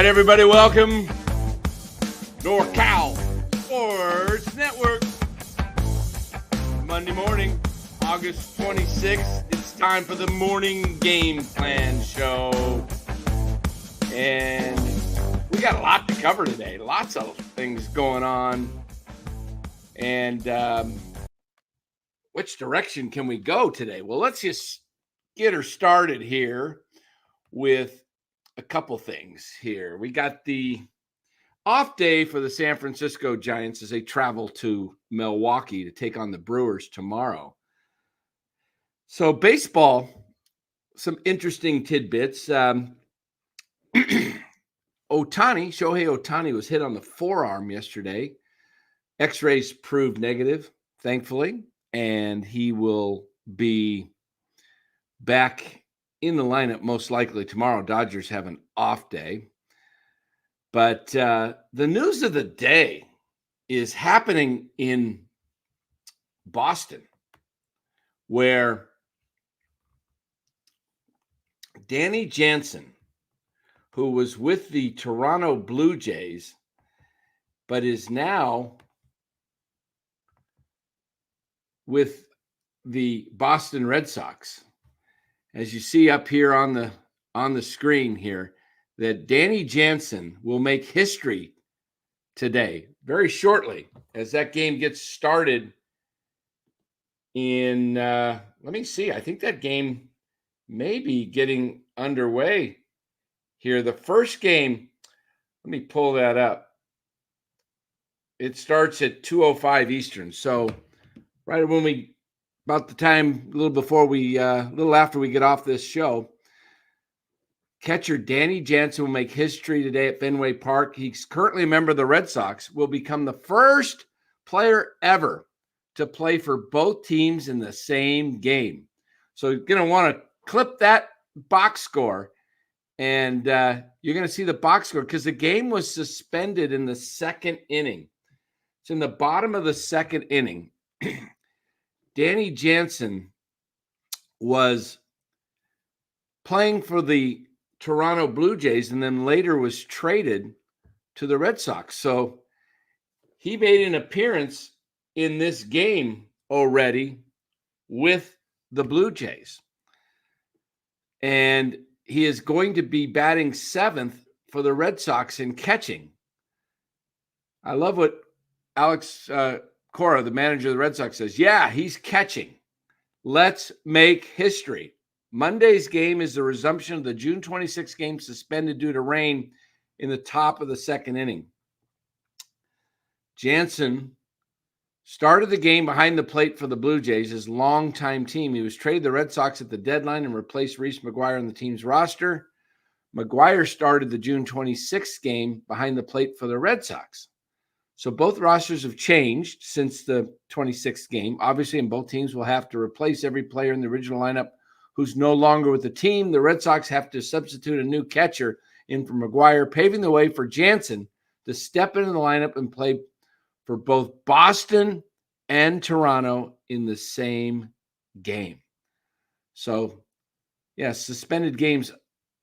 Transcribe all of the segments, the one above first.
everybody, welcome. NorCal Sports Network. Monday morning, August 26th. It's time for the morning game plan show. And we got a lot to cover today. Lots of things going on. And which direction can we go today? Well, let's just get her started here with a couple things here. We got the off day for the San Francisco Giants as they travel to Milwaukee to take on the Brewers tomorrow. So baseball, some interesting tidbits. Shohei Ohtani was hit on the forearm yesterday. X-rays proved negative, thankfully, and he will be back in the lineup most likely tomorrow. Dodgers have an off day. But the news of the day is happening in Boston, where Danny Jansen, who was with the Toronto Blue Jays, but is now with the Boston Red Sox. As you see up here on the screen here, that Danny Jansen will make history today, very shortly, as that game gets started in, let me see, I think that game may be getting underway here. The first game, let me pull that up. It starts at 2:05 Eastern. So right when about the time, a little after we get off this show, catcher Danny Jansen will make history today at Fenway Park. He's currently a member of the Red Sox, will become the first player ever to play for both teams in the same game. So you're going to want to clip that box score, and you're going to see the box score because the game was suspended in the second inning. It's in the bottom of the second inning. Danny Jansen was playing for the Toronto Blue Jays and then later was traded to the Red Sox. So he made an appearance in this game already with the Blue Jays. And he is going to be batting seventh for the Red Sox in catching. I love what Alex Cora, the manager of the Red Sox, says. Yeah, he's catching. Let's make history. Monday's game is the resumption of the June 26 game suspended due to rain in the top of the second inning. Jansen started the game behind the plate for the Blue Jays, his longtime team. He was traded to the Red Sox at the deadline and replaced Reese McGuire on the team's roster. McGuire started the June 26th game behind the plate for the Red Sox. So both rosters have changed since the 26th game. Obviously, and both teams will have to replace every player in the original lineup who's no longer with the team. The Red Sox have to substitute a new catcher in for McGuire, paving the way for Jansen to step into the lineup and play for both Boston and Toronto in the same game. So, yes, suspended games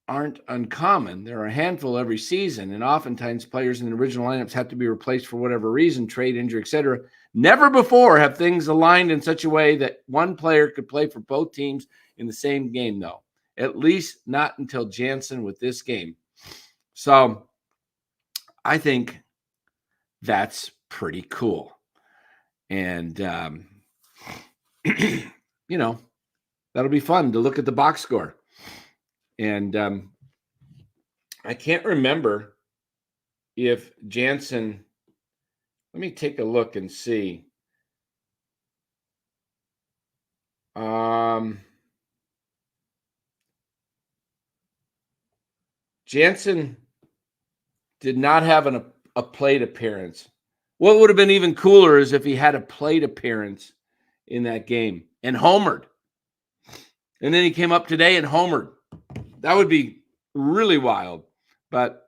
aren't uncommon. There are a handful every season, and oftentimes players in the original lineups have to be replaced for whatever reason, trade, injury, etc. Never before have things aligned in such a way that one player could play for both teams in the same game, though. At least not until Jansen with this game. So I think that's pretty cool. And, that'll be fun to look at the box score. And I can't remember if Jansen, let me take a look and see. Jansen did not have a plate appearance. What would have been even cooler is if he had a plate appearance in that game and homered. And then he came up today and homered. That would be really wild. But,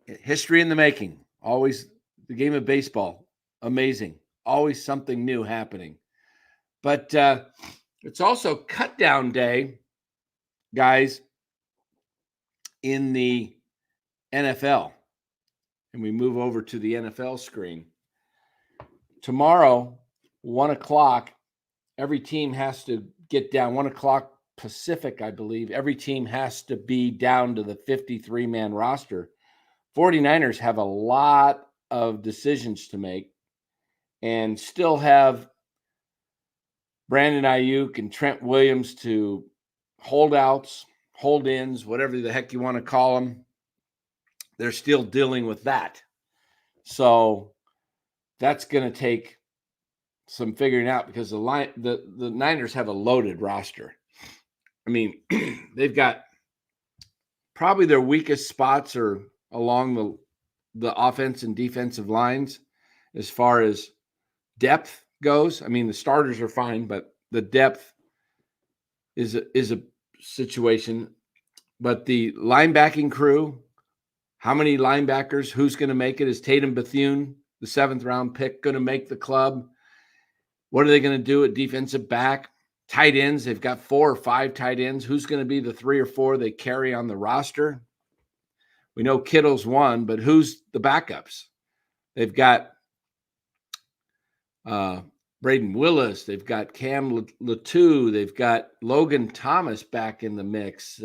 history in the making. Always the game of baseball. Amazing. Always something new happening. But it's also cut down day, guys, in the NFL, and we move over to the NFL screen. Tomorrow, 1 o'clock, every team has to get down. 1 o'clock Pacific, I believe. Every team has to be down to the 53-man roster. 49ers have a lot of decisions to make and still have Brandon Ayuk and Trent Williams to holdouts, hold-ins, whatever the heck you want to call them. They're still dealing with that. So that's going to take some figuring out because the Niners have a loaded roster. I mean, they've got probably their weakest spots are along the offense and defensive lines as far as depth goes. I mean, the starters are fine, but the depth is a situation. But the linebacking crew, how many linebackers, who's going to make it? Is Tatum Bethune, the 7th round pick, going to make the club? What are they going to do at defensive back? Tight ends, they've got 4 or 5 tight ends. Who's going to be the 3 or 4 they carry on the roster? We know Kittle's one, but who's the backups? They've got Braden Willis. They've got Cam Latu. They've got Logan Thomas back in the mix.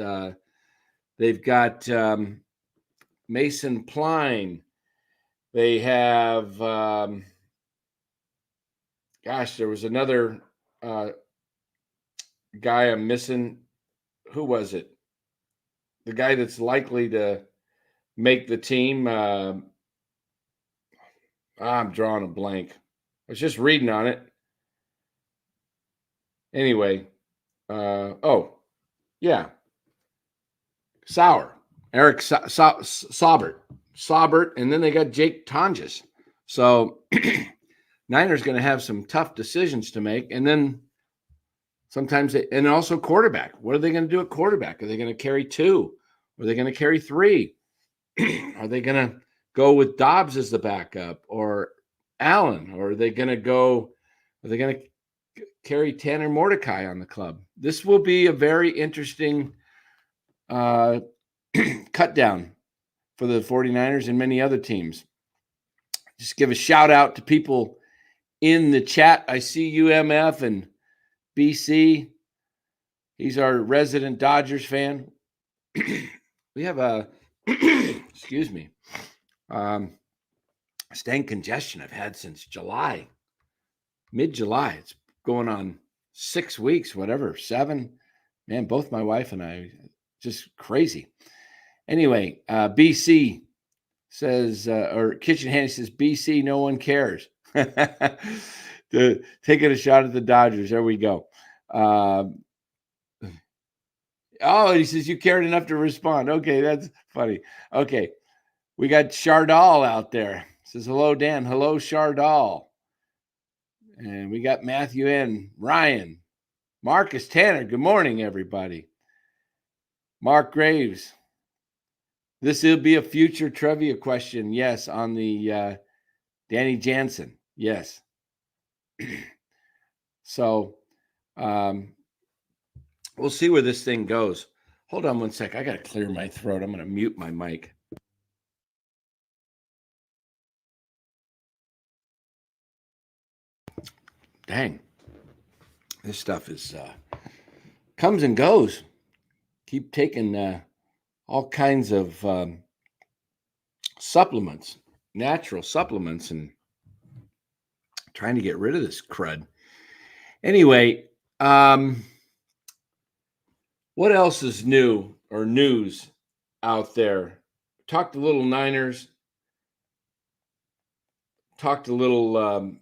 They've got Mason Pline. They have, there was another guy I'm missing. Who was it? The guy that's likely to make the team. I'm drawing a blank. I was just reading on it. Anyway, Eric Saubert, and then they got Jake Tonjes. So Niners going to have some tough decisions to make, and then sometimes and also quarterback. What are they going to do at quarterback? Are they going to carry 2? Are they going to carry 3? Are they going to go with Dobbs as the backup or Allen? Or are they going to carry Tanner Mordecai on the club? This will be a very interesting cut down for the 49ers and many other teams. Just give a shout out to people in the chat. I see UMF and BC. He's our resident Dodgers fan. We have a, excuse me, staying congestion I've had since July, mid-July. It's going on 6 weeks, whatever, 7. Man, both my wife and I, just crazy. Anyway, BC says, or Kitchen Handy says, BC, no one cares. Taking a shot at the Dodgers. There we go. He says, you cared enough to respond. Okay, that's funny. Okay, we got Chardal out there. Says, hello, Dan. Hello, Chardal. And we got Matthew N. Ryan. Marcus Tanner. Good morning, everybody. Mark Graves. This will be a future trivia question. Yes, on the Danny Jansen. Yes. So we'll see where this thing goes. Hold on one sec. I got to clear my throat. I'm going to mute my mic. Dang. This stuff is comes and goes. Keep taking all kinds of supplements, natural supplements, and trying to get rid of this crud. Anyway, what else is new or news out there? Talked a little Niners. Talked a little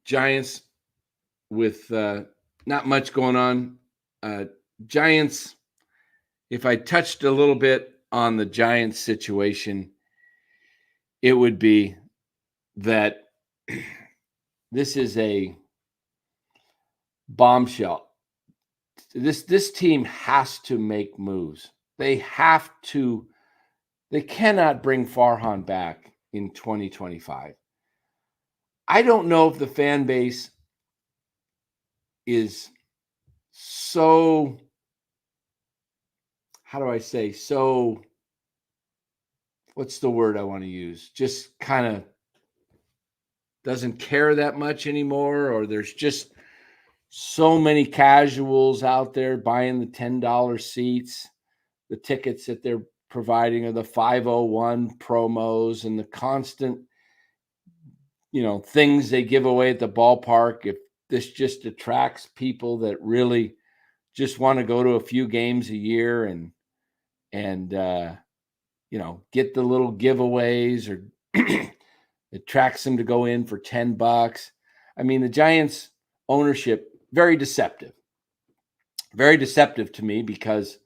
Giants with not much going on. Giants, if I touched a little bit on the Giants situation, it would be that this is a bombshell. This team has to make moves. They cannot bring Farhan back in 2025. I don't know if the fan base is so, how do I say, so what's the word I want to use? Just kind of doesn't care that much anymore, or there's just so many casuals out there buying the $10 seats, the tickets that they're providing are the 501 promos and the constant, things they give away at the ballpark. If this just attracts people that really just want to go to a few games a year and get the little giveaways, or attracts them to go in for $10. I mean, the Giants ownership, very deceptive to me, because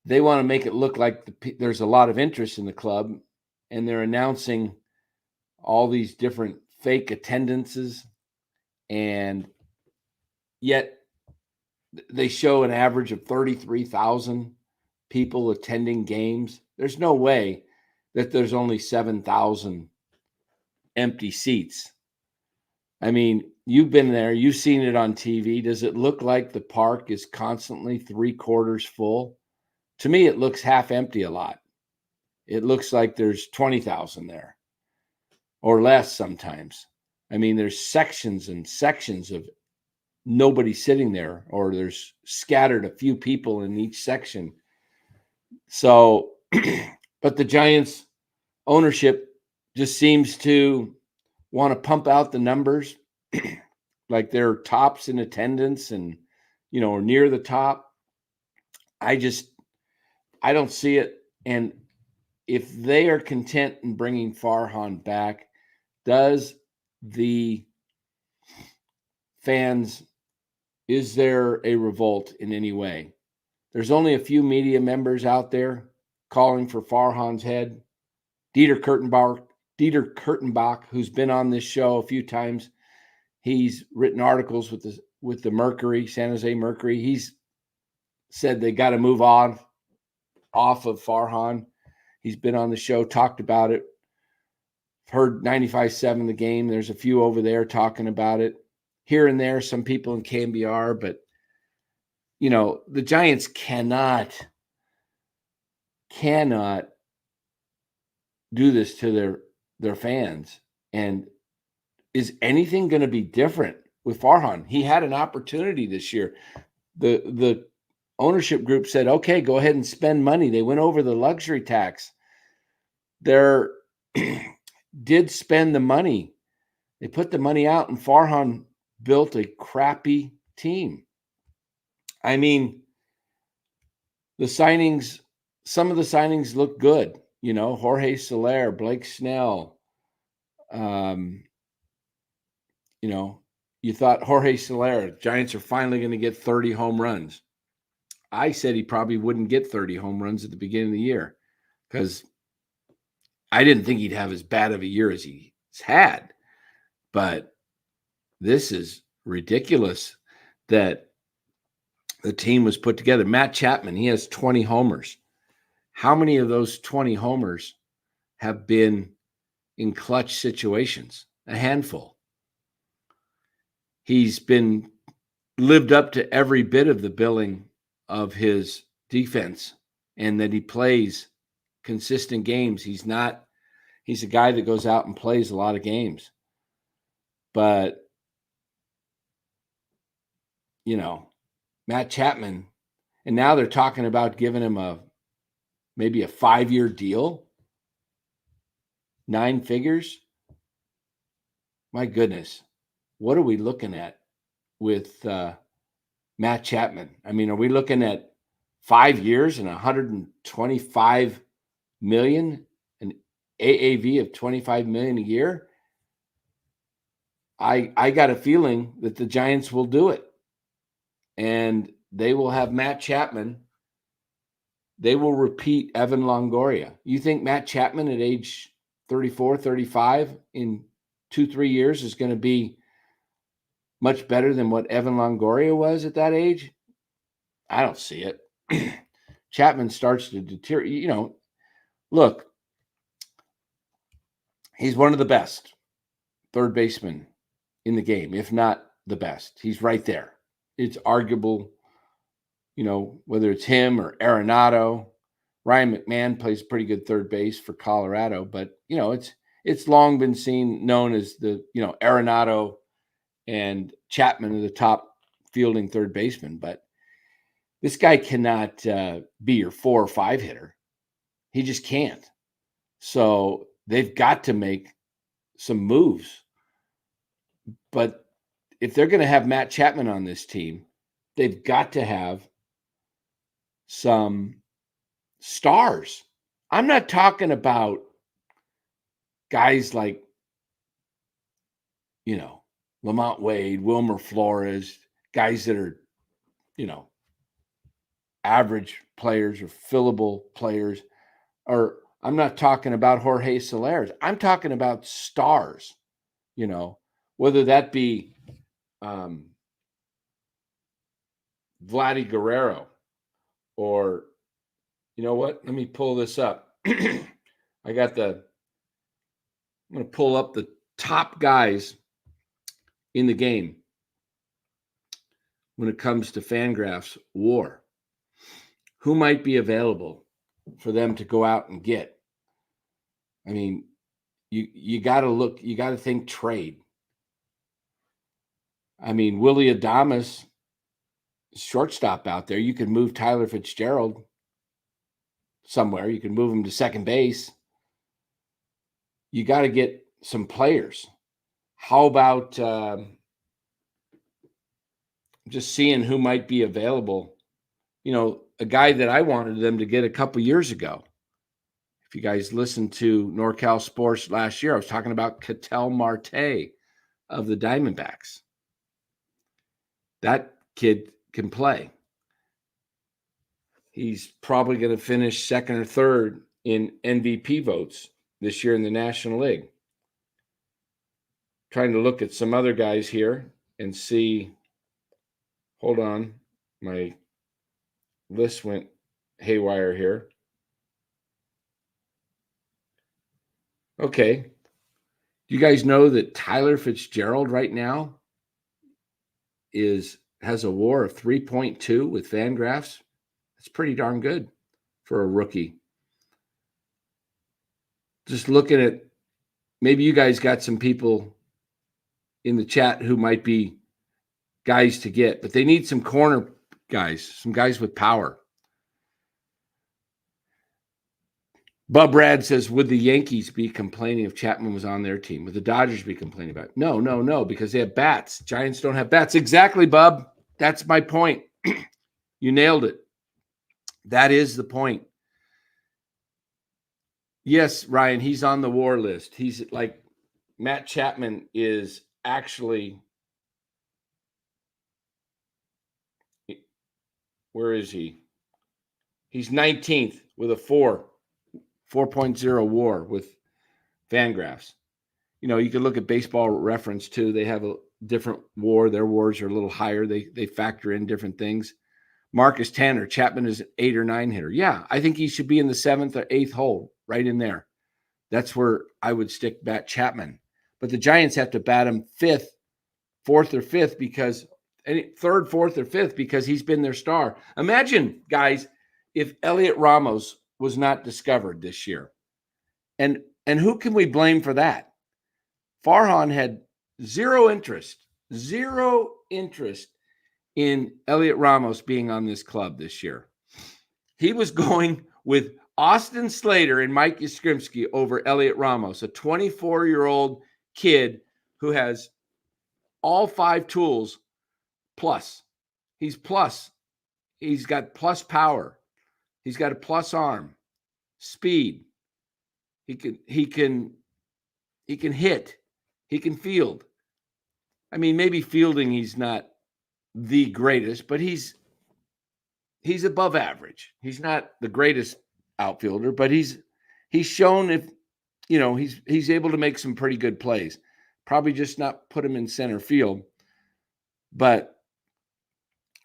they want to make it look like there's a lot of interest in the club, and they're announcing all these different fake attendances, and yet they show an average of 33,000 people attending games. There's no way that there's only 7,000 empty seats. I mean, you've been there, you've seen it on TV. Does it look like the park is constantly 3/4 full? To me, it looks half empty a lot. It looks like there's 20,000 there or less sometimes. I mean, there's sections and sections of nobody sitting there, or there's scattered a few people in each section. So, but the Giants ownership just seems to want to pump out the numbers like they're tops in attendance and, or near the top. I don't see it. And if they are content in bringing Farhan back, does the fans, is there a revolt in any way? There's only a few media members out there calling for Farhan's head. Dieter Kurtenbach, who's been on this show a few times, he's written articles with the Mercury, San Jose Mercury. He's said they got to move off of Farhan. He's been on the show, talked about it. Heard 95.7 The Game. There's a few over there talking about it. Here and there, some people in KNBR, but the Giants cannot do this to their fans. And is anything going to be different with Farhan? He had an opportunity this year. The ownership group said, okay, go ahead and spend money. They went over the luxury tax. They did spend the money. They put the money out, and Farhan built a crappy team. I mean, some of the signings look good. Jorge Soler, Blake Snell. You thought Jorge Soler, Giants are finally going to get 30 home runs. I said he probably wouldn't get 30 home runs at the beginning of the year, because I didn't think he'd have as bad of a year as he's had. But this is ridiculous that the team was put together. Matt Chapman, he has 20 homers. How many of those 20 homers have been in clutch situations? A handful. He's been lived up to every bit of the billing of his defense, and that he plays consistent games. He's a guy that goes out and plays a lot of games. But, Matt Chapman, and now they're talking about giving him maybe a 5-year deal, 9 figures. My goodness, what are we looking at with Matt Chapman? I mean, are we looking at 5 years and $125 million, an AAV of $25 million a year? I got a feeling that the Giants will do it, and they will have Matt Chapman. They will repeat Evan Longoria. You think Matt Chapman at age 34, 35 in 2-3 years is going to be much better than what Evan Longoria was at that age? I don't see it. Chapman starts to deteriorate. Look, he's one of the best third basemen in the game, if not the best. He's right there. It's arguable, whether it's him or Arenado. Ryan McMahon plays pretty good third base for Colorado, but it's long been known as the Arenado and Chapman are the top fielding third baseman, but this guy cannot be your 4 or 5 hitter. He just can't. So they've got to make some moves. But if they're going to have Matt Chapman on this team, they've got to have some stars. I'm not talking about guys like, Lamont Wade, Wilmer Flores, guys that are, average players or fillable players. Or I'm not talking about Jorge Soler. I'm talking about stars, whether that be Vladdy Guerrero or, you know what? Let me pull this up. I'm going to pull up the top guys in the game when it comes to Fangraphs WAR. Who might be available for them to go out and get? I mean, you got to look, you got to think trade. I mean, Willy Adames, shortstop out there. You could move Tyler Fitzgerald somewhere. You can move him to second base. You got to get some players. How about just seeing who might be available? A guy that I wanted them to get a couple years ago. If you guys listened to NorCal Sports last year, I was talking about Ketel Marte of the Diamondbacks. That kid can play. He's probably going to finish second or third in MVP votes this year in the National League. Trying to look at some other guys here and see. Hold on. My list went haywire here. Okay. Do you guys know that Tyler Fitzgerald right now has a WAR of 3.2 with Fangraphs? That's pretty darn good for a rookie. Just looking at, maybe you guys got some people in the chat who might be guys to get, but they need some corner guys, some guys with power. Bub Rad says, would the Yankees be complaining if Chapman was on their team? Would the Dodgers be complaining about it? No, because they have bats. Giants don't have bats. Exactly, Bub. That's my point. You nailed it. That is the point. Yes, Ryan, he's on the WAR list. He's like, Matt Chapman is actually, where is he? He's 19th with a 4.0 WAR with Fangraphs. You can look at Baseball Reference too. They have a different WAR. Their WARs are a little higher. They factor in different things. Marcus Tanner, Chapman is an 8 or 9 hitter. Yeah, I think he should be in the 7th or 8th hole, right in there. That's where I would stick Matt Chapman. But the Giants have to bat him 4th or 5th because 3rd, 4th, or 5th because he's been their star. Imagine, guys, if Elliot Ramos was not discovered this year. And who can we blame for that? Farhan had zero interest in Elliot Ramos being on this club this year. He was going with Austin Slater and Mike Yastrzemski over Elliot Ramos, a 24-year-old kid who has all 5 tools plus. He's plus. He's got plus power. He's got a plus arm, speed. He can hit. He can field. I mean, maybe fielding he's not the greatest, but he's above average. He's not the greatest outfielder, but he's shown if he's able to make some pretty good plays. Probably just not put him in center field, but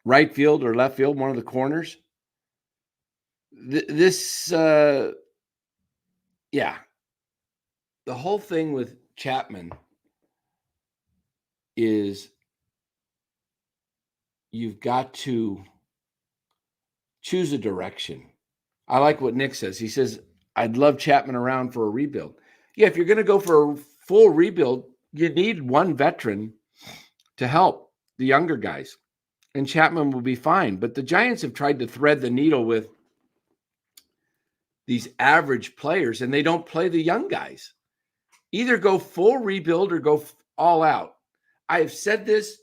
right field or left field, one of the corners. The whole thing with Chapman is you've got to choose a direction. I like what Nick says. He says, I'd love Chapman around for a rebuild. Yeah, if you're going to go for a full rebuild, you need one veteran to help the younger guys. And Chapman will be fine. But the Giants have tried to thread the needle with these average players, and they don't play the young guys. Either go full rebuild or go all out. I have said this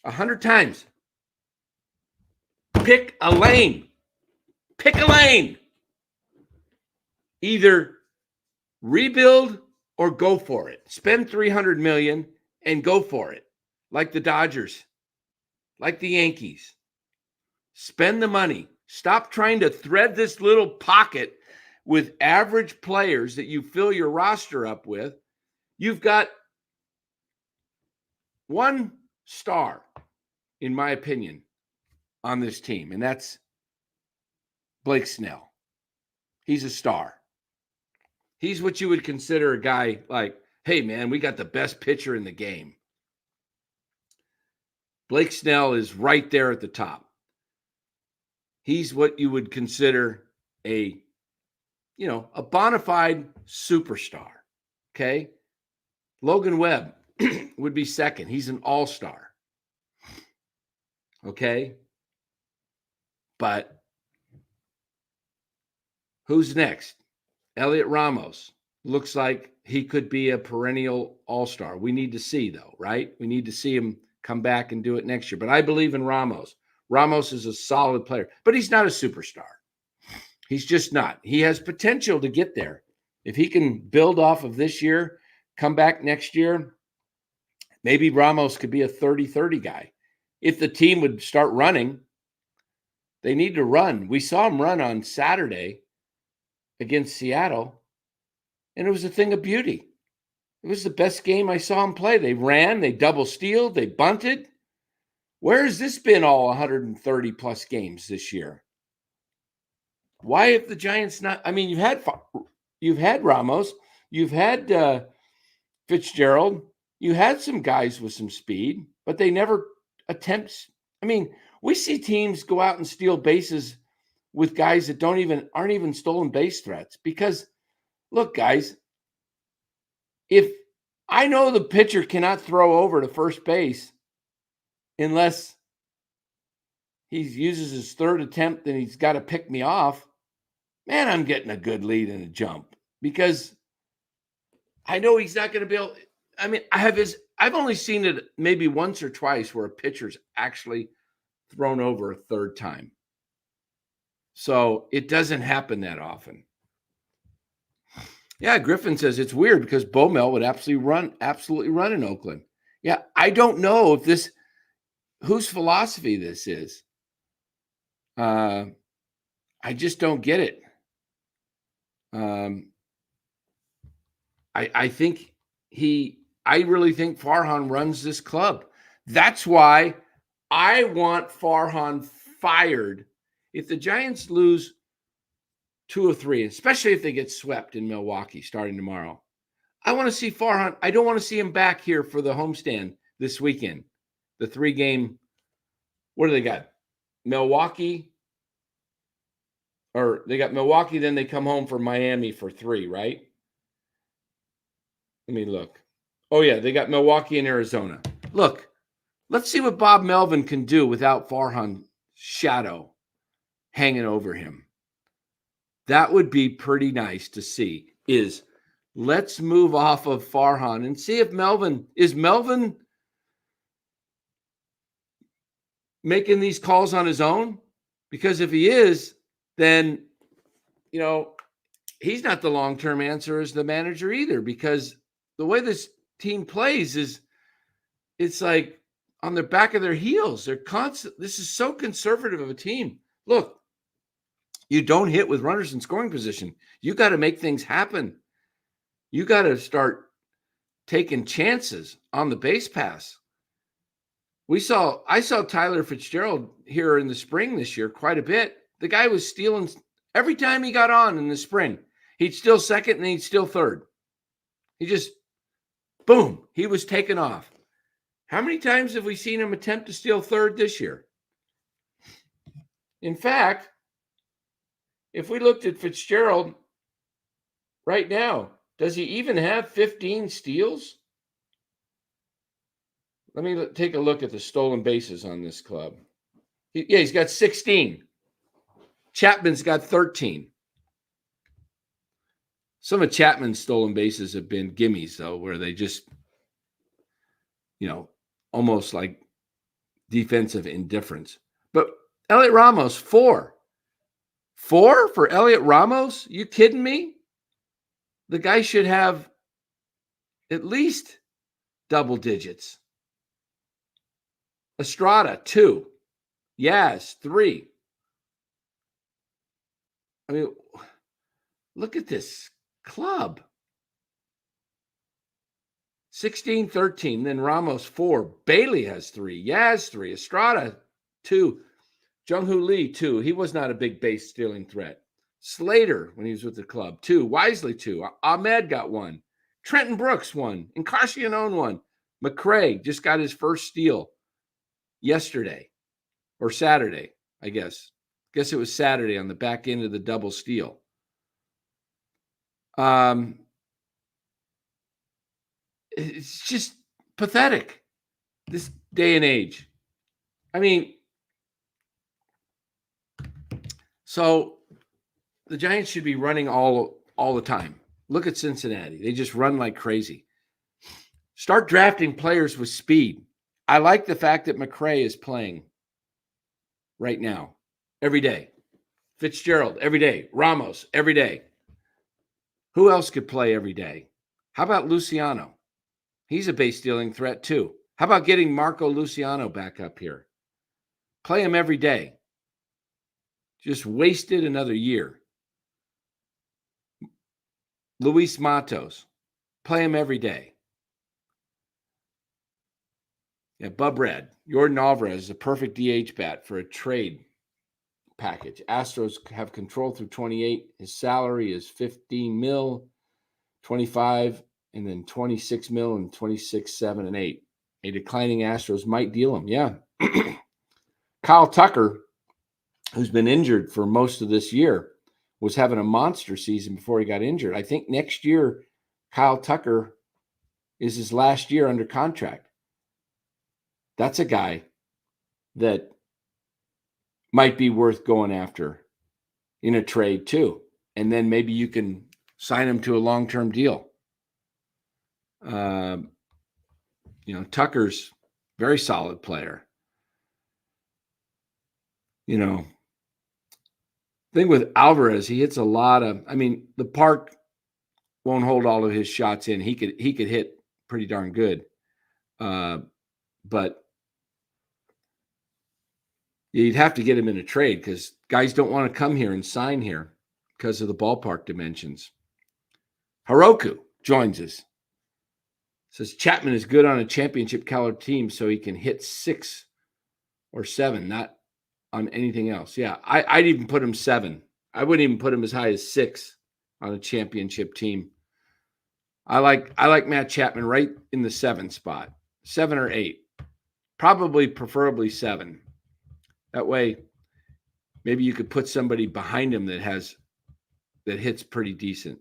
100 times. Pick a lane. Pick a lane. Either rebuild or go for it. Spend $300 million and go for it. Like the Dodgers, like the Yankees. Spend the money. Stop trying to thread this little pocket with average players that you fill your roster up with. You've got one star, in my opinion, on this team, and that's Blake Snell. He's a star. He's what you would consider a guy like, hey, man, we got the best pitcher in the game. Blake Snell is right there at the top. He's what you would consider a bona fide superstar, okay? Logan Webb would be second. He's an all-star, okay? But who's next? Elliot Ramos looks like he could be a perennial all-star. We need to see, though, right? We need to see him come back and do it next year. But I believe in Ramos. Ramos is a solid player, but he's not a superstar. He's just not. He has potential to get there. If he can build off of this year, come back next year, maybe Ramos could be a 30-30 guy. If the team would start running, they need to run. We saw him run on Saturday against Seattle, and it was a thing of beauty. It was the best game I saw him play. They ran, they double-stealed, they bunted. Where has this been all 130-plus games this year? Why have the Giants not? I mean, you've had Ramos, you've had Fitzgerald, you had some guys with some speed, but they never attempt. I mean, we see teams go out and steal bases with guys that aren't even stolen base threats. Because, look, guys, if I know the pitcher cannot throw over to first base unless he uses his third attempt and he's got to pick me off, man, I'm getting a good lead and a jump because I know he's not going to be able. I mean, I've only seen it maybe once or twice where a pitcher's actually thrown over a third time. So it doesn't happen that often. Yeah, Griffin says it's weird because Bomel would absolutely run in Oakland. Yeah, I don't know if whose philosophy this is. I just don't get it. I really think Farhan runs this club. That's why I want Farhan fired. If the Giants lose 2 or 3, especially if they get swept in Milwaukee starting tomorrow, I want to see Farhan. I don't want to see him back here for the homestand this weekend. The 3-game, what do they got? Milwaukee, or they got Milwaukee, then they come home for Miami for 3, right? Let me look. Oh, yeah, they got Milwaukee and Arizona. Look, let's see what Bob Melvin can do without Farhan's shadow hanging over him. That would be pretty nice to see. Let's move off of Farhan and see if Melvin making these calls on his own? Because if he is, then, he's not the long-term answer as the manager either, because the way this team plays it's like on the back of their heels. They're constant. This is so conservative of a team. Look, you don't hit with runners in scoring position. You got to make things happen. You got to start taking chances on the base pass. I saw Tyler Fitzgerald here in the spring this year quite a bit. The guy was stealing every time he got on in the spring. He'd steal second and he'd steal third. He just, boom, he was taken off. How many times have we seen him attempt to steal third this year? In fact, if we looked at Fitzgerald right now, does he even have 15 steals? Let me take a look at the stolen bases on this club. He's got 16. Chapman's got 13. Some of Chapman's stolen bases have been gimmies, though, where they just, almost like defensive indifference. But Elliot Ramos, 4. 4 for Elliot Ramos? You kidding me? The guy should have at least double digits. Estrada, 2. Yaz, 3. I mean, look at this club. 16, 13. Then Ramos, 4. Bailey has 3. Yaz, 3. Estrada, 2. Jung-Hoo Lee, 2. He was not a big base stealing threat. Slater, when he was with the club, 2. Wisely, 2. Ahmed got 1. Trenton Brooks, 1. Encarnacion, 1. McRae just got his first steal yesterday or Saturday, I guess. Guess it was Saturday on the back end of the double steal. It's just pathetic, this day and age. I mean, so the Giants should be running all the time. Look at Cincinnati. They just run like crazy. Start drafting players with speed. I like the fact that McRae is playing right now, every day. Fitzgerald, every day. Ramos, every day. Who else could play every day? How about Luciano? He's a base stealing threat too. How about getting Marco Luciano back up here? Play him every day. Just wasted another year. Luis Matos. Play him every day. Yeah, Bub Red. Jordan Alvarez is a perfect DH bat for a trade package. Astros have control through 28. His salary is 15 mil, 25, and then 26 mil and 26, 7, and 8. A declining Astros might deal him. Yeah. Kyle Tucker, who's been injured for most of this year, was having a monster season before he got injured. I think next year, Kyle Tucker is his last year under contract. That's a guy that might be worth going after in a trade too. And then maybe you can sign him to a long-term deal. Tucker's very solid player. Thing with Alvarez, he hits a lot of, the park won't hold all of his shots in. He could hit pretty darn good. But you'd have to get him in a trade because guys don't want to come here and sign here because of the ballpark dimensions. Hiroku joins us. Says Chapman is good on a championship caliber team, so he can hit 6 or 7, not on anything else. Yeah, I'd even put him 7. I wouldn't even put him as high as 6 on a championship team. I like Matt Chapman right in the 7 spot, 7 or 8, preferably 7. That way, maybe you could put somebody behind him that hits pretty decent.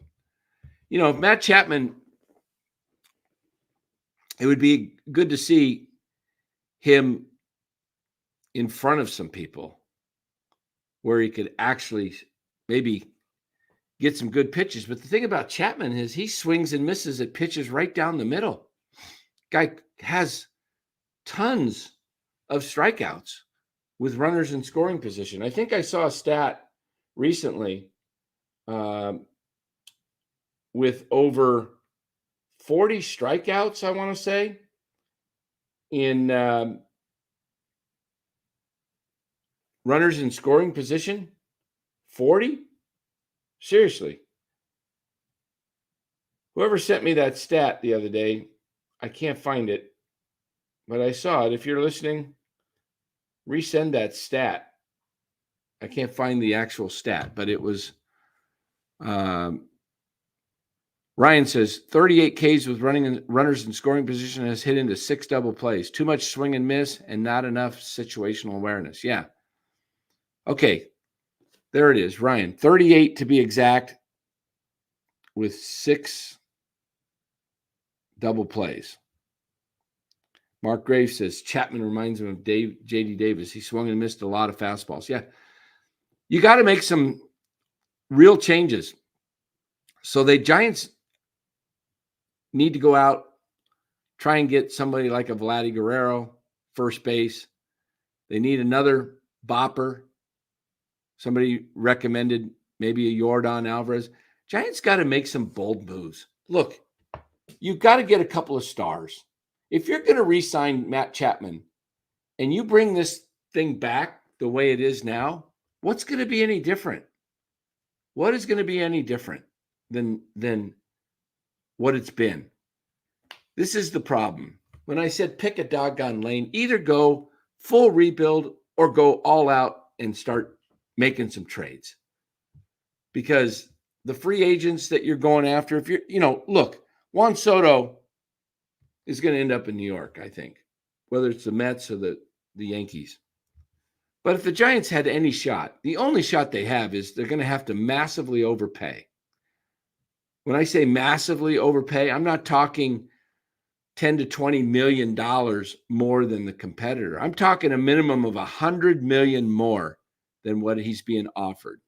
If Matt Chapman, it would be good to see him in front of some people where he could actually maybe get some good pitches. But the thing about Chapman is he swings and misses at pitches right down the middle. Guy has tons of strikeouts with runners in scoring position. I think I saw a stat recently with over 40 strikeouts, I want to say, in runners in scoring position. 40? Seriously. Whoever sent me that stat the other day, I can't find it, but I saw it. If you're listening, resend that stat. I can't find the actual stat, but it was Ryan says 38 Ks with runners in scoring position has hit into 6 double plays. Too much swing and miss and not enough situational awareness. Yeah. Okay. There it is, Ryan. 38 to be exact, with 6 double plays. Mark Graves says Chapman reminds him of J.D. Davis. He swung and missed a lot of fastballs. Yeah. You got to make some real changes. So the Giants need to go out, try and get somebody like a Vladdy Guerrero, first base. They need another bopper. Somebody recommended maybe a Yordan Alvarez. Giants got to make some bold moves. Look, you've got to get a couple of stars. If you're going to re-sign Matt Chapman and you bring this thing back the way it is now, what's going to be any different? What is going to be any different than what it's been? This is the problem. When I said pick a doggone lane, either go full rebuild or go all out and start making some trades. Because the free agents that you're going after, if you're, look, Juan Soto is going to end up in New York, I think, whether it's the Mets or the Yankees. But if the Giants had any shot, the only shot they have is they're going to have to massively overpay. When I say massively overpay, I'm not talking $10 to $20 million more than the competitor. I'm talking a minimum of $100 million more than what he's being offered.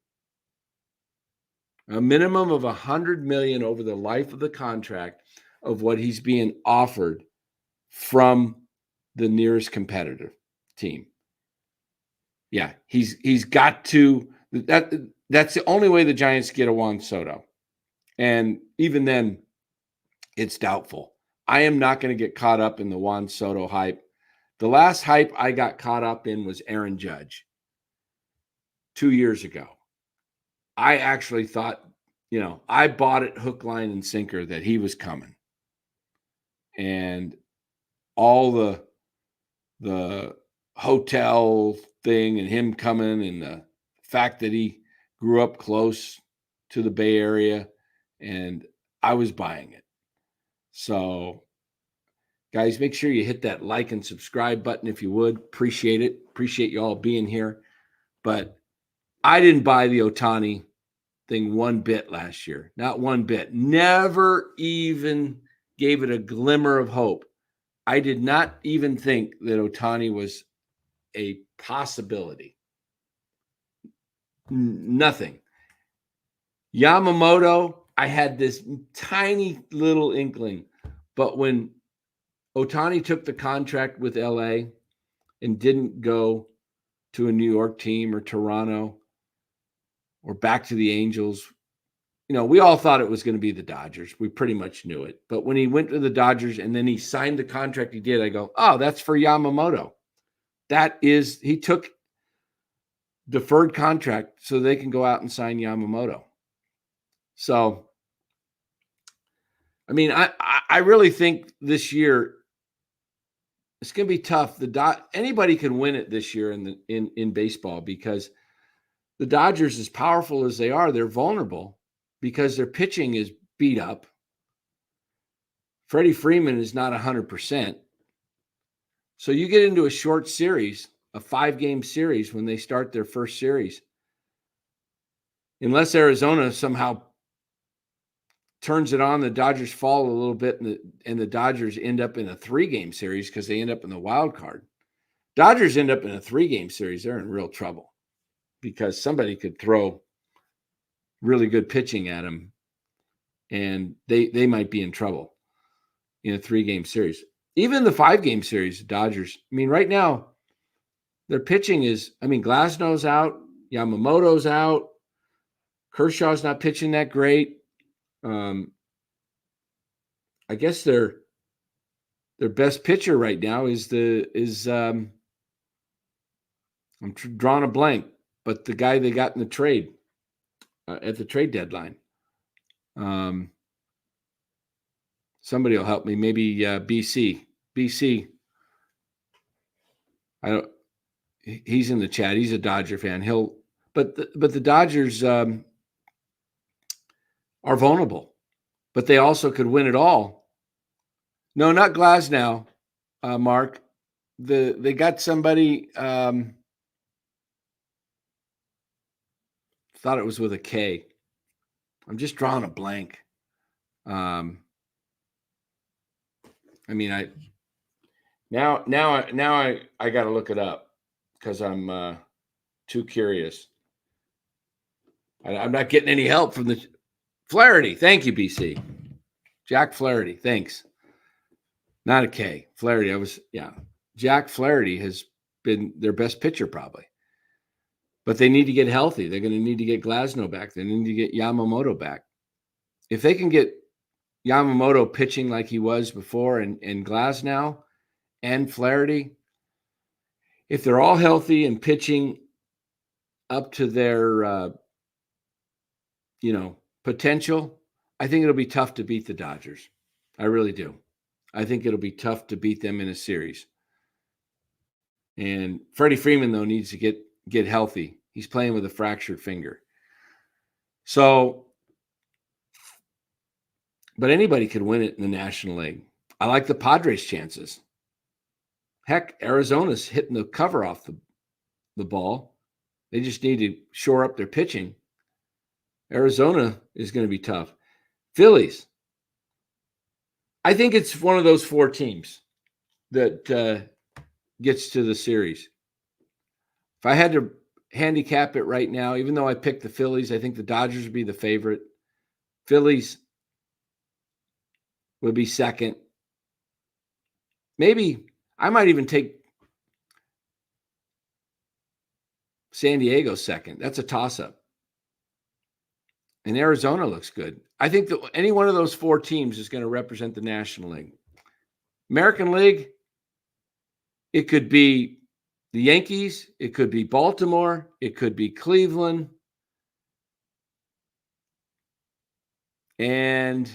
A minimum of $100 million over the life of the contract of what he's being offered from the nearest competitive team. Yeah, he's got to. That's the only way the Giants get a Juan Soto, and even then, it's doubtful. I am not going to get caught up in the Juan Soto hype. The last hype I got caught up in was Aaron Judge 2 years ago. I actually thought, I bought it hook, line, and sinker that he was coming. And all the hotel thing and him coming and the fact that he grew up close to the Bay Area, and I was buying it. So, guys, make sure you hit that like and subscribe button if you would. Appreciate it. Appreciate you all being here. But I didn't buy the Ohtani thing one bit last year. Not one bit. Never even gave it a glimmer of hope. I did not even think that Ohtani was a possibility. Nothing. Yamamoto, I had this tiny little inkling. But when Ohtani took the contract with LA and didn't go to a New York team or Toronto or back to the Angels, we all thought it was going to be the Dodgers. We pretty much knew it. But when he went to the Dodgers and then he signed the contract he did, I go, oh, that's for Yamamoto. He took deferred contract so they can go out and sign Yamamoto. So, I mean, I really think this year it's going to be tough. Anybody can win it this year in baseball, because the Dodgers, as powerful as they are, they're vulnerable because their pitching is beat up. Freddie Freeman is not 100%. So you get into a short series, a 5-game series, when they start their first series. Unless Arizona somehow turns it on, the Dodgers fall a little bit, and the Dodgers end up in a 3-game series because they end up in the wild card. Dodgers end up in a 3-game series, they're in real trouble because somebody could throw really good pitching at them, and they might be in trouble in a 3-game series. Even the 5-game series, Dodgers, I mean, right now, their pitching is, Glasnow's out, Yamamoto's out, Kershaw's not pitching that great. I guess their best pitcher right now is I'm drawing a blank, but the guy they got in the trade at the trade deadline. Somebody will help me. Maybe BC. He's in the chat. He's a Dodger fan. But the Dodgers are vulnerable, but they also could win it all. No, not Glasnow, Mark. They got somebody. thought it was with a K. I'm just drawing a blank. I mean, I got to look it up because I'm too curious. I'm not getting any help from the Flaherty. Thank you, BC. Jack Flaherty. Thanks. Not a K. Flaherty. Jack Flaherty has been their best pitcher probably. But they need to get healthy. They're going to need to get Glasnow back. They need to get Yamamoto back. If they can get Yamamoto pitching like he was before and Glasnow and Flaherty, if they're all healthy and pitching up to their potential, I think it'll be tough to beat the Dodgers. I really do. I think it'll be tough to beat them in a series. And Freddie Freeman, though, needs to get healthy. He's playing with a fractured finger. So, but anybody could win it in the National League. I like the Padres' chances. Heck, Arizona's hitting the cover off the ball. They just need to shore up their pitching. Arizona is going to be tough. Phillies. I think it's one of those four teams that gets to the series. If I had to handicap it right now, even though I picked the Phillies, I think the Dodgers would be the favorite. Phillies would be second. Maybe I might even take San Diego second. That's a toss-up. And Arizona looks good. I think that any one of those four teams is going to represent the National League. American League, it could be the Yankees. It could be Baltimore. It could be Cleveland. And,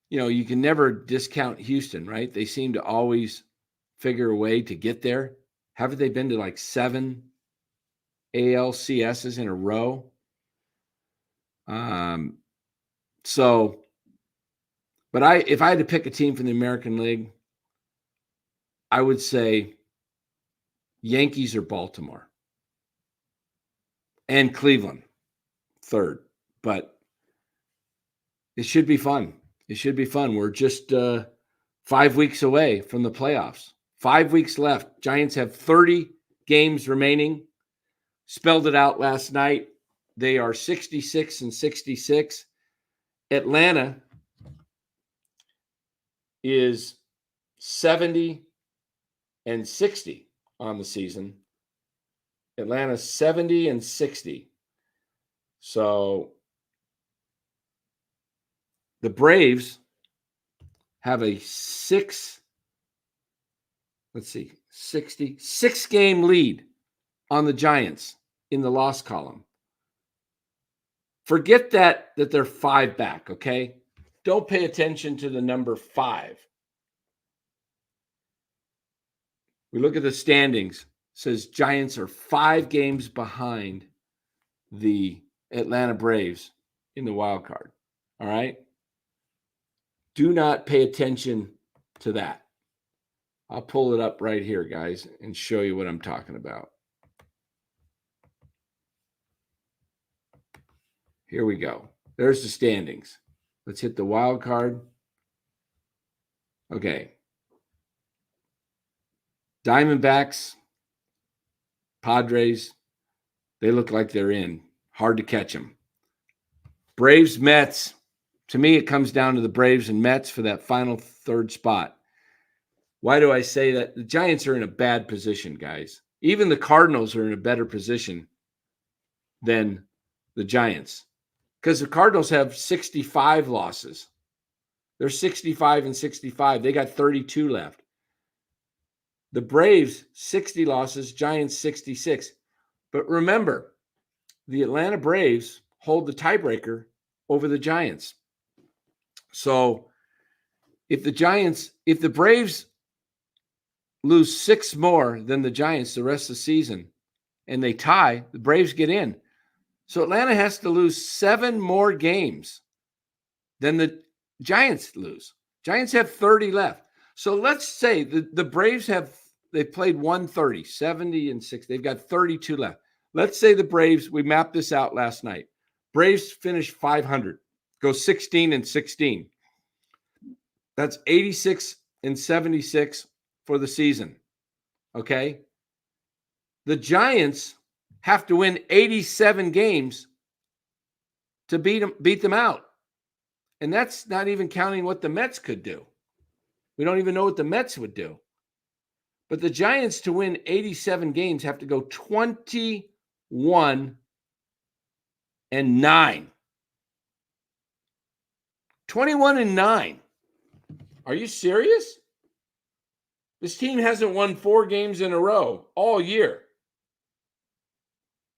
you can never discount Houston, right? They seem to always figure a way to get there. Haven't they been to like 7 ALCSs in a row? But if I had to pick a team from the American League, I would say Yankees or Baltimore. And Cleveland, third. But it should be fun. It should be fun. We're just 5 weeks away from the playoffs. 5 weeks left. Giants have 30 games remaining. Spelled it out last night. They are 66-66. Atlanta is 70-60 on the season. Atlanta 70-60. So the Braves have a 6-game lead on the Giants in the loss column. Forget that they're 5 back, okay? Don't pay attention to the number 5. We look at the standings. It says Giants are 5 games behind the Atlanta Braves in the wild card. All right? Do not pay attention to that. I'll pull it up right here, guys, and show you what I'm talking about. Here we go. There's the standings. Let's hit the wild card. Okay. Diamondbacks, Padres, they look like they're in. Hard to catch them. Braves, Mets. To me, it comes down to the Braves and Mets for that final third spot. Why do I say that? The Giants are in a bad position, guys. Even the Cardinals are in a better position than the Giants because the Cardinals have 65 losses. They're 65-65. They got 32 left. The Braves, 60 losses, Giants 66. But remember, the Atlanta Braves hold the tiebreaker over the Giants. So if the Braves lose 6 more than the Giants the rest of the season and they tie, the Braves get in. So Atlanta has to lose 7 more games than the Giants lose. Giants have 30 left. So let's say the Braves they played 130, 70-6. They've got 32 left. Let's say the Braves, we mapped this out last night. Braves finish 500, go 16-16. That's 86-76 for the season. Okay. The Giants have to win 87 games to beat them out. And that's not even counting what the Mets could do. We don't even know what the Mets would do. But the Giants, to win 87 games, have to go 21-9. and 21-9. Are you serious? This team hasn't won 4 games in a row all year.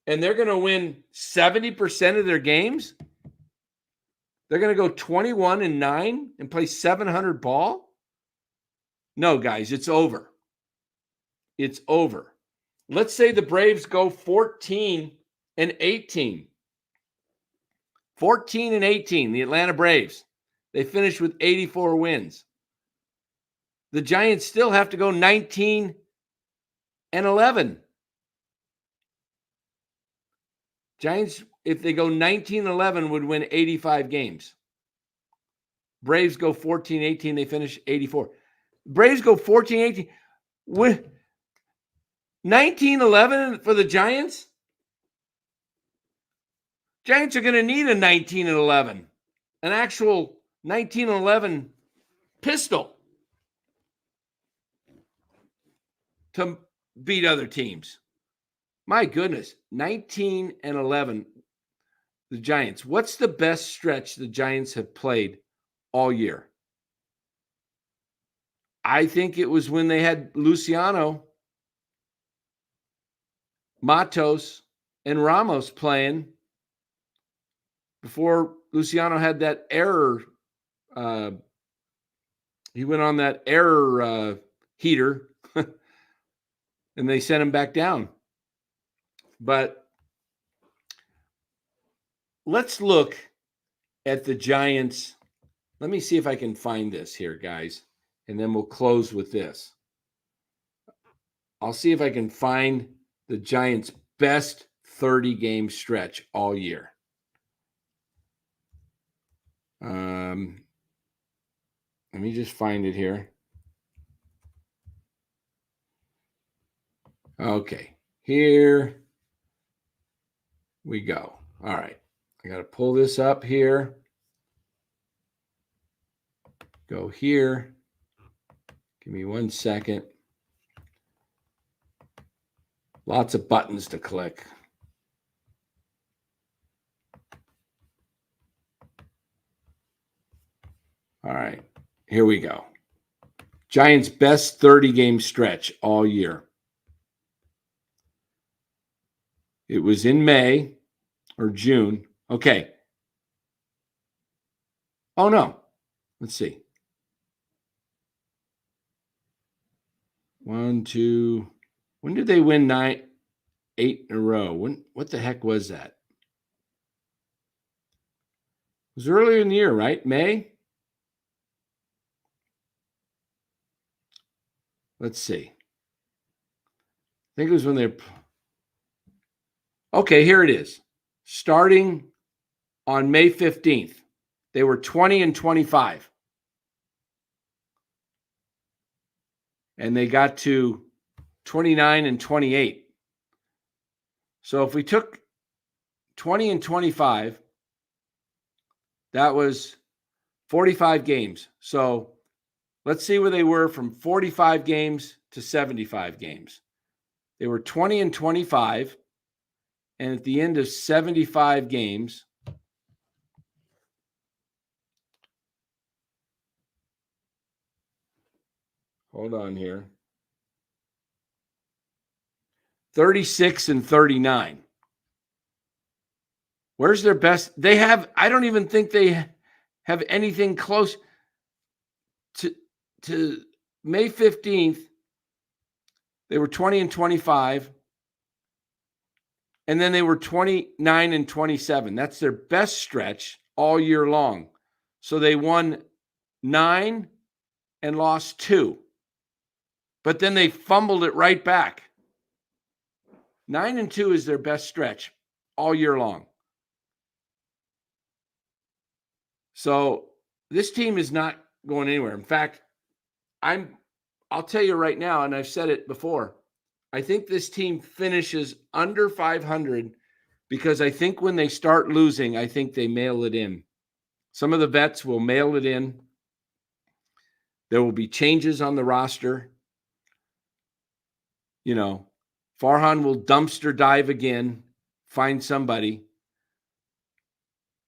And they're going to win 70% of their games? They're going to go 21-9 and play 700 ball? No, guys, it's over. It's over. Let's say the Braves go 14-18. 14-18, the Atlanta Braves. They finish with 84 wins. The Giants still have to go 19-11. Giants, if they go 19-11, would win 85 games. Braves go 14-18, they finish 84. Braves go 14-18. 19-11 for the Giants? Giants are going to need a 19-11, an actual 19-11 pistol to beat other teams. My goodness, 19-11, the Giants. What's the best stretch the Giants have played all year? I think it was when they had Luciano, Matos, and Ramos playing before Luciano had that error. He went on that error heater, and they sent him back down. But let's look at the Giants. Let me see if I can find this here, guys, and then we'll close with this. I'll see if I can find the Giants' best 30-game stretch all year. Let me just find it here. Okay, here we go. All right, I got to pull this up here. Go here. Give me 1 second. Lots of buttons to click. All right, here we go. Giants' best 30-game stretch all year. It was in May or June. Okay. Oh, no. Let's see. 1, 2. When did they win 8 in a row? What the heck was that? It was earlier in the year, right? May? Let's see. I think it was when they... Okay, here it is. Starting on May 15th, they were 20-25. And they got to 29-28. So if we took 20-25, that was 45 games. So let's see where they were from 45 games to 75 games. They were 20-25. And at the end of 75 games, hold on here, 36-39. Where's their best? They have, I don't even think they have anything close to May 15th. They were 20-25. And then they were 29-27. That's their best stretch all year long. So they won 9 and lost 2. But then they fumbled it right back. 9-2 is their best stretch all year long. So this team is not going anywhere. In fact, I'll tell you right now, and I've said it before, I think this team finishes under 500 because I think when they start losing, I think they mail it in. Some of the vets will mail it in. There will be changes on the roster. You know, Farhan will dumpster dive again, find somebody.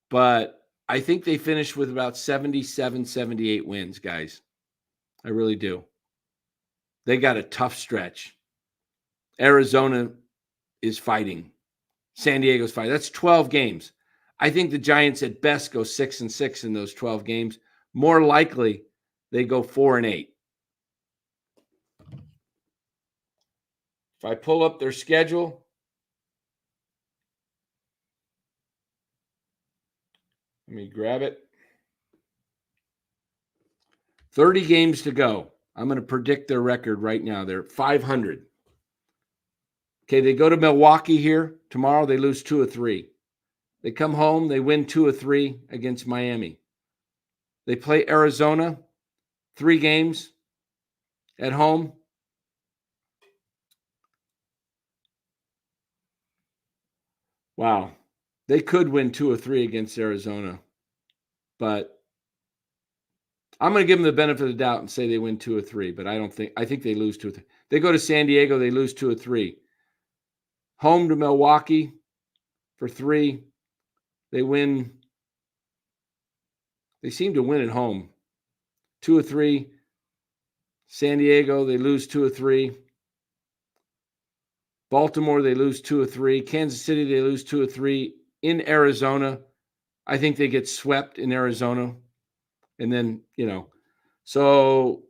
But I think they finish with about 77, 78 wins, guys. I really do. They got a tough stretch. Arizona is fighting. San Diego's fighting. That's 12 games. I think the Giants at best go 6-6 in those 12 games. More likely, they go 4-8. If I pull up their schedule, let me grab it. 30 games to go. I'm going to predict their record right now. They're 500. Okay, they go to Milwaukee here. Tomorrow they lose 2 of 3. They come home, they win 2 of 3 against Miami. They play Arizona, 3 games at home. Wow. They could win 2 of 3 against Arizona. But I'm going to give them the benefit of the doubt and say they win 2 of 3, but I think they lose 2 of 3. They go to San Diego, they lose 2 of 3. Home to Milwaukee for 3. They win. They seem to win at home. 2 of 3. San Diego, they lose 2 of 3. Baltimore, they lose 2 of 3. Kansas City, they lose 2 of 3. In Arizona, I think they get swept in Arizona. And then, so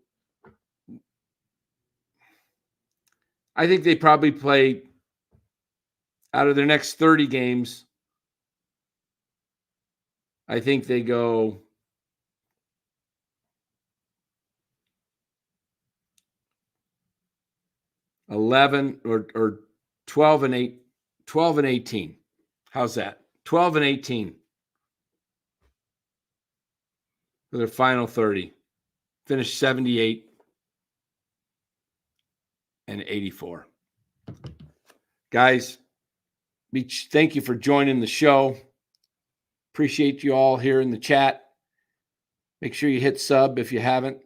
I think they probably play out of their next 30 games. I think they go 11 or 12 and 8, 12 and 18. How's that? 12 and 18 for their final 30. Finish 78 and 84. Guys, thank you for joining the show. Appreciate you all here in the chat. Make sure you hit sub if you haven't.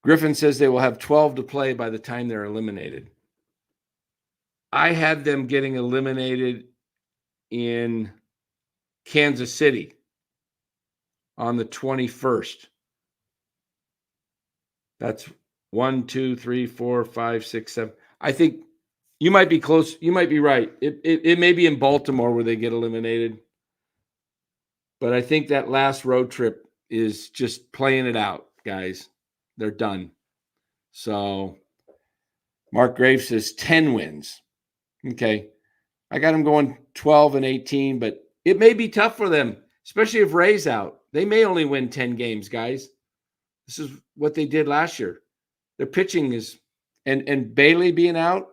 Griffin says they will have 12 to play by the time they're eliminated. I had them getting eliminated in Kansas City on the 21st. That's 1, 2, 3, 4, 5, 6, 7. I think you might be close. You might be right. It may be in Baltimore where they get eliminated. But I think that last road trip is just playing it out, guys. They're done. So Mark Graves says 10 wins. Okay. I got them going 12 and 18, but it may be tough for them, especially if Ray's out. They may only win 10 games, guys. This is what they did last year. Their pitching is, and Bailey being out,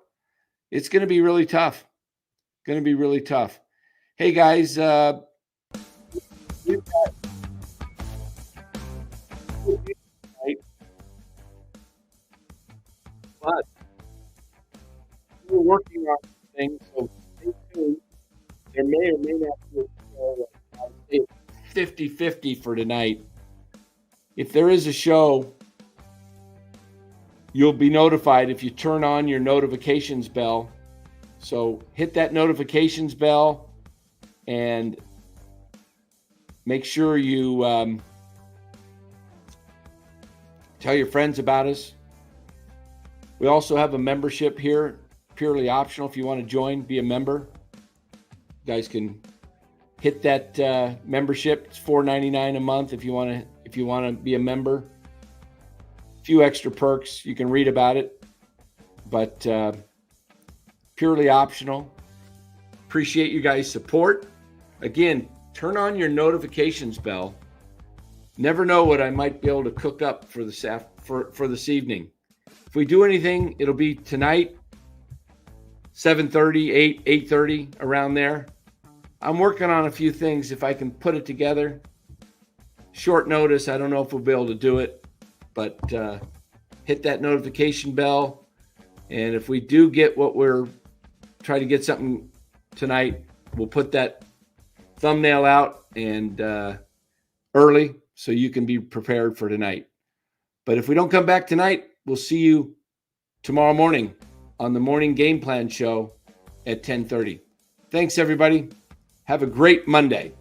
it's going to be really tough. Going to be really tough. Hey, guys, we've got but we're working on things, so stay tuned. There may or may not be a show. It's 50-50 for tonight. If there is a show, you'll be notified if you turn on your notifications bell. So hit that notifications bell and make sure you tell your friends about us. We also have a membership here, purely optional. If you want to join, be a member. You guys can hit that membership. It's $4.99 a month if you want to be a member. A few extra perks. You can read about it, but purely optional. Appreciate you guys' support. Again, turn on your notifications bell. Never know what I might be able to cook up for this evening. If we do anything, it'll be tonight, 7:30, 8:30, around there. I'm working on a few things. If I can put it together, short notice, I don't know if we'll be able to do it, but hit that notification bell. And if we do get what we're trying to get something tonight, we'll put that thumbnail out and early so you can be prepared for tonight. But if we don't come back tonight, we'll see you tomorrow morning on the Morning Game Plan Show at 10:30. Thanks, everybody. Have a great Monday.